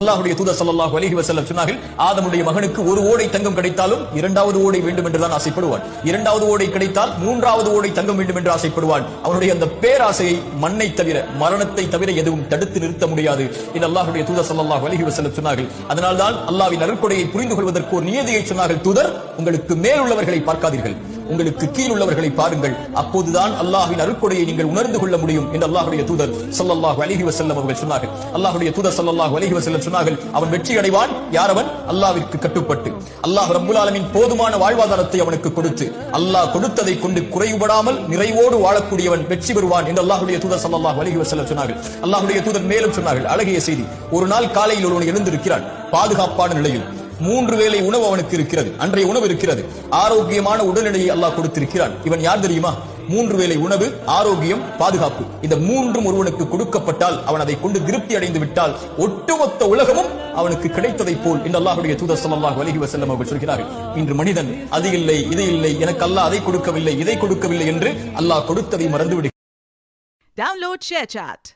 அல்லாஹ்வுடைய தூதர் ஸல்லல்லாஹு அலைஹி வஸல்லம் சொன்னார்கள், ஆதமுடைய மகனுக்கு ஒரு ஓடை தங்கம் கிடைத்தாலும் இரண்டாவது ஓடை வேண்டும் என்று தான் ஆசைப்படுவான். இரண்டாவது ஓடை கிடைத்தால் மூன்றாவது ஓடை தங்கம் வேண்டும் என்று ஆசைப்படுவான். அவனுடைய அந்த பேராசையை மண்ணை தவிர, மரணத்தை தவிர எதுவும் தடுத்து நிறுத்த முடியாது என்று அல்லாஹ்வுடைய தூதர் ஸல்லல்லாஹு அலைஹி வஸல்லம் சொன்னார்கள். அதனால்தான் அல்லாஹ்வின் அருட்கொடையை புரிந்து கொள்வதற்கு ஒரு நியதியை சொன்னார்கள். தூதர், உங்களுக்கு மேல் உள்ளவர்களை பார்க்காதீர்கள், உங்களுக்கு கீழ் உள்ளவர்களை பாருங்கள், அப்போதுதான் அல்லாஹ்வின் அருட்கொடையை நீங்கள் உணர்ந்து கொள்ள முடியும் என்று அல்லாஹ்வுடைய தூதர் ஸல்லல்லாஹு அலைஹி வஸல்லம் அவர்கள் சொன்னார்கள். அல்லாஹ்வுடைய தூதர் ஸல்லல்லாஹு அலைஹி வஸல்லம் சொன்னார்கள், அவன் வெற்றி அடைவான் யார் அவன் அல்லாஹ்விற்கு கட்டுப்பட்டு, அல்லாஹ் ரப்பல் ஆலமீன் போதுமான வாழ்வாதாரத்தை அவனுக்கு கொடுத்து, அல்லாஹ் கொடுத்ததை கொண்டு குறைவுபடாமல் நிறைவோடு வாழக்கூடியவன் வெற்றி பெறுவான் என்று அல்லாஹ்வுடைய தூதர் ஸல்லல்லாஹு அலைஹி வஸல்லம் சொன்னார்கள். அல்லாஹ்வுடைய தூதர் மேலும் சொன்னார்கள், அழகிய செய்தி, ஒரு நாள் காலையில் ஒருவன் எழுந்திருக்கிறான், பாதுகாப்பான நிலையில் 3 வேளை உணவு அவனுக்கு இருக்கிறது, அன்றைய உணவு இருக்கிறது, ஆரோக்கியமான உடல்நிலையை அல்லாஹ் கொடுத்திருக்கிறான். இவன் யார் தெரியுமா? 3 வேளை உணவு, ஆரோக்கியம், பாதுகாப்பு, இந்த மூன்றும் ஒருவனுக்கு கொடுக்கப்பட்டால், அவன் அதை கொண்டு திருப்தி அடைந்து விட்டால் ஒட்டுமொத்த உலகமும் அவனுக்கு கிடைத்ததை போல் என்று அல்லாஹ்வுடைய தூதர் ஸல்லல்லாஹு அலைஹி வஸல்லம் அவர்கள் சொல்கிறார்கள். இன்று மனிதன் அது இல்லை, இது இல்லை, எனக்கு அல்லாஹ் அதை கொடுக்கவில்லை, இதை கொடுக்கவில்லை என்று அல்லாஹ் கொடுத்ததை மறந்து விடுகிறான். Download ShareChat.